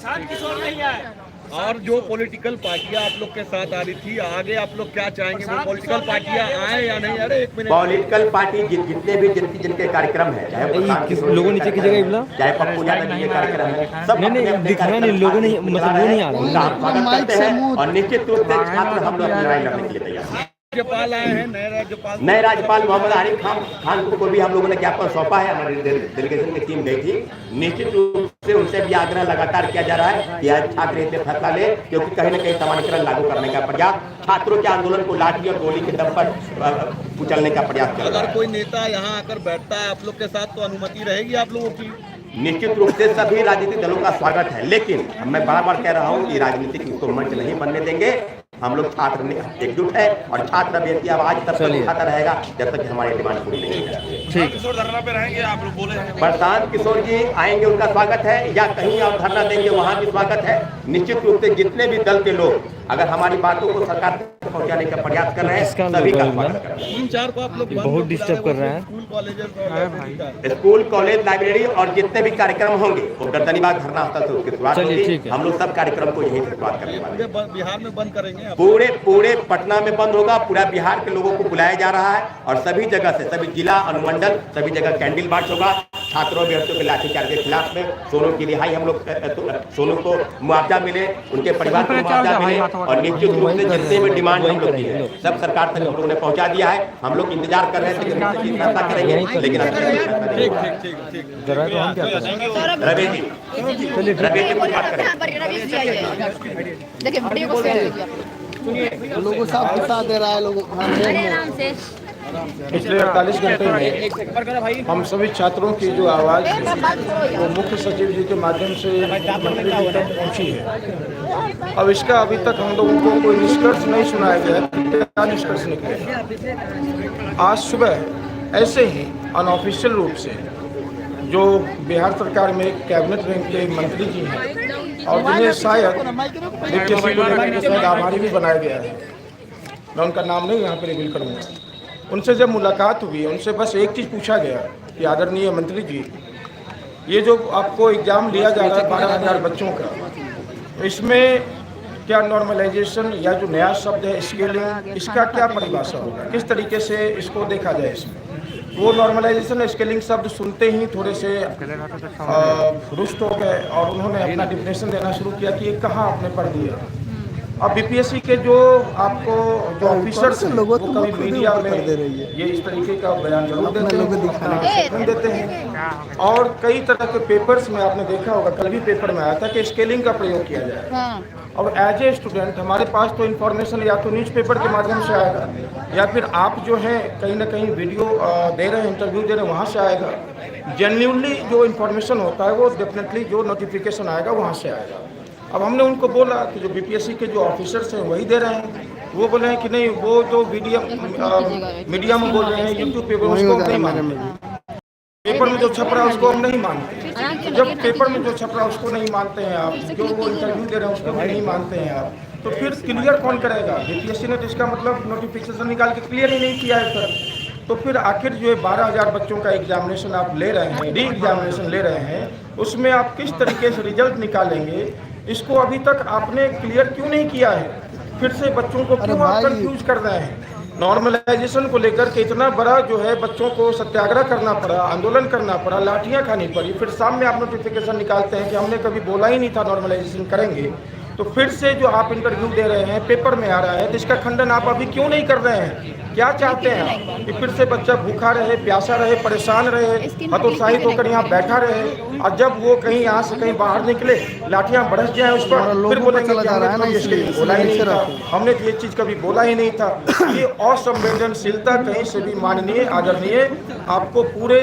किशोर नहीं आए। और जो पॉलिटिकल पार्टियां आप लोग के साथ आ रही थी, आगे आप लोग क्या चाहेंगे? वो पॉलिटिकल पार्टियां आए या नहीं? अरे एक मिनट। पॉलिटिकल पार्टी जितने भी जिनके कार्यक्रम है, चाहे लोगों नीचे की जगह चाहे पप्पू यादव जी के कार्यक्रम है, सब नहीं दिखाना नहीं, लोगों ने मतलब वो नहीं आ रहा। उनका हम स्वागत करते हैं और निश्चित रूप से छात्र हम लोग लड़ाई लड़ने के लिए तैयार हैं। राज्यपाल आए हैं, नए राज्यपाल मोहम्मद आरिफ खान को भी हम लोगों ने ज्ञापन सौंपा है। हमारी डेलीगेशन की टीम गई थी। निश्चित रूप से उनसे भी आग्रह लगातार किया जा रहा है कि आज छात्र इसे फैसला ले, क्योंकि कहीं न कहीं समानीकरण लागू करने का प्रयास, छात्रों के आंदोलन को लाठी और गोली के दम पर कुचलने का प्रयास कर रहा है। अगर कोई नेता यहाँ आकर बैठता है आप लोग के साथ, तो अनुमति रहेगी आप लोगों की? निश्चित रूप से सभी राजनीतिक दलों का स्वागत है, लेकिन मैं बार-बार कह रहा हूं कि राजनीतिक इसको मंच नहीं बनने देंगे। हम लोग छात्र एकजुट है और छात्र अभ्यर्थी आवाज तब तक उठाता रहेगा जब तक हमारी डिमांड पूरी नहीं होगी। ठीक। किशोर धरना पे रहेंगे आप लोग बोले हैं। प्रशांत किशोर जी आएंगे, उनका स्वागत है, या कहीं और धरना देंगे वहाँ भी स्वागत है। निश्चित रूप से जितने भी दल के लोग अगर हमारी बातों को सरकार तक पहुँचाने का प्रयास कर रहे हैं, सभी का स्वागत कर रहे हैं। 3-4 को आप लोग बहुत डिस्टर्ब कर रहे हैं। स्कूल कॉलेज लाइब्रेरी और जितने भी कार्यक्रम होंगे वो गर्दनीबाग धरना स्थल से उसकी शुरुआत होगी। हम लोग सब कार्यक्रम को यहीं से शुरुआत करने वाले हैं। बिहार में बंद करेंगे, पूरे पटना में बंद होगा। पूरा बिहार के लोगों को बुलाया जा रहा है और सभी जगह से, सभी जिला अनुमंडल सभी जगह कैंडल मार्च होगा। छात्रों अभ्यर्थियों के लाठीचार्ज के खिलाफ में सोनू की रिहाई, हम लोग सोनू को मुआवजा मिले, उनके परिवार को मुआवजा मिले और निश्चित रूप से जितने भी डिमांड हम लोग की है सब सरकार तक हम लोगों ने पहुंचा दिया है। हम लोग इंतजार कर रहे हैं लेकिन फैसला करेंगे, लेकिन रवि जी कुछ बात करें। लोगों को साफ बता दे रहा है। लोगों पिछले 48 घंटे में हम सभी छात्रों की जो आवाज़ है वो मुख्य सचिव जी के माध्यम से मंत्री जी तक पहुंची है। अब इसका अभी तक हम लोगों को कोई निष्कर्ष नहीं सुनाया गया। क्या निष्कर्ष निकले? आज सुबह ऐसे ही अनऑफिशियल रूप से जो बिहार सरकार में कैबिनेट रैंक के मंत्री जी हैं और जिन्हें शायद बीपीएससी को लेकर के शायद आभारी भी बनाया गया है, मैं उनका नाम नहीं यहाँ पे रिवील करूँगा, उनसे जब मुलाकात हुई उनसे बस एक चीज़ पूछा गया कि आदरणीय मंत्री जी, ये जो आपको एग्ज़ाम लिया जा रहा है 12,000 बच्चों का, इसमें क्या नॉर्मलाइजेशन या जो नया शब्द है स्केलिंग, इसका क्या परिभाषा होगा, किस तरीके से इसको देखा जाए? इसमें वो नॉर्मलाइजेशन स्केलिंग शब्द सुनते ही थोड़े से रुष्ट हो गए और उन्होंने अपना डिफिनेशन देना शुरू किया कि ये कहाँ आपने पढ़ दिया। अब बीपीएससी के जो आपको जो ऑफिसर्स हैं वो कभी मीडिया में ये इस तरीके का बयान जरूर देते हैं और कई तरह के पेपर्स में आपने देखा होगा, कल भी पेपर में आया था कि स्केलिंग का प्रयोग किया जाए। और एज ए स्टूडेंट हमारे पास तो इन्फॉर्मेशन या तो न्यूज़पेपर के माध्यम से आएगा या फिर आप जो है कहीं ना कहीं वीडियो दे रहे हैं, इंटरव्यू दे रहे हैं, वहाँ से आएगा। जेन्युइनली जो इन्फॉर्मेशन होता है वो डेफिनेटली जो नोटिफिकेशन आएगा वहाँ से आएगा। अब हमने उनको बोला कि जो बीपीएससी के जो ऑफिसर्स हैं वही दे रहे हैं। वो बोले हैं कि नहीं, वो जो मीडिया में बोल रहे हैं, यूट्यूब पे उसको हम नहीं मानते, पेपर में जो छप रहा है उसको हम नहीं मानते। जब पेपर में जो छप रहा है उसको नहीं मानते हैं आप, जो वो इंटरव्यू दे रहे हैं उसको भी नहीं मानते हैं आप, तो फिर क्लियर कौन करेगा? बीपीएससी ने तो इसका मतलब नोटिफिकेशन निकाल के क्लियर ही नहीं किया है सर। तो फिर आखिर जो है 12,000 बच्चों का एग्जामिनेशन आप ले रहे हैं, री एग्जामिनेशन ले रहे हैं, उसमें आप किस तरीके से रिजल्ट निकालेंगे, इसको अभी तक आपने क्लियर क्यों नहीं किया है? फिर से बच्चों को क्यों आप कंफ्यूज कर रहे हैं? नॉर्मलाइजेशन को लेकर के इतना बड़ा जो है बच्चों को सत्याग्रह करना पड़ा, आंदोलन करना पड़ा, लाठियां खानी पड़ी, फिर सामने आप नोटिफिकेशन निकालते हैं कि हमने कभी बोला ही नहीं था नॉर्मलाइजेशन करेंगे। तो फिर से जो आप इंटरव्यू दे रहे हैं, पेपर में आ रहा है, तो इसका खंडन आप अभी क्यों नहीं कर रहे हैं? क्या चाहते हैं आप कि फिर से बच्चा भूखा रहे, प्यासा रहे, परेशान रहे, हतोत्साहित होकर यहाँ बैठा रहे और जब वो कहीं यहाँ से कहीं बाहर निकले लाठियाँ बरस जाए उस पर, फिर बोलेंगे कि हमने तो बोला ही नहीं था, हमने तो ये चीज़ कभी बोला ही नहीं था। ये असंवेदनशीलता कहीं से भी माननीय आदरणीय आपको पूरे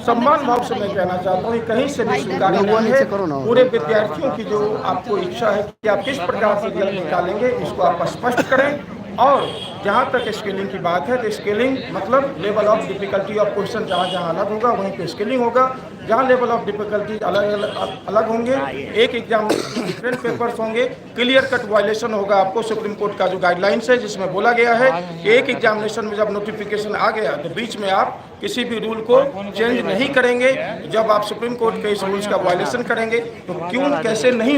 सम्मान भाव से मैं कहना चाहता हूँ, कहीं से भी स्वीकार नहीं है। पूरे विद्यार्थियों की जो आपको इच्छा है कि आप किस प्रकार से रिजल्ट निकालेंगे, इसको आप स्पष्ट करें। और जहाँ तक स्केलिंग की बात है तो स्केलिंग मतलब level of difficulty of question जहाँ जहाँ अलग होगा वहीं पे स्केलिंग होगा। जहाँ लेवल ऑफ डिफिकल्टी अलग होंगे, एक एग्जाम डिफरेंट पेपर्स होंगे, क्लियर कट वायलेशन होगा आपको सुप्रीम कोर्ट का जो गाइडलाइंस है जिसमें बोला गया है कि एक एग्जामिनेशन में जब नोटिफिकेशन आ गया तो बीच में आप किसी भी रूल को चेंज नहीं करेंगे। जब आप सुप्रीम कोर्ट के इस रूल्स का वायलेशन करेंगे तो क्यों कैसे नहीं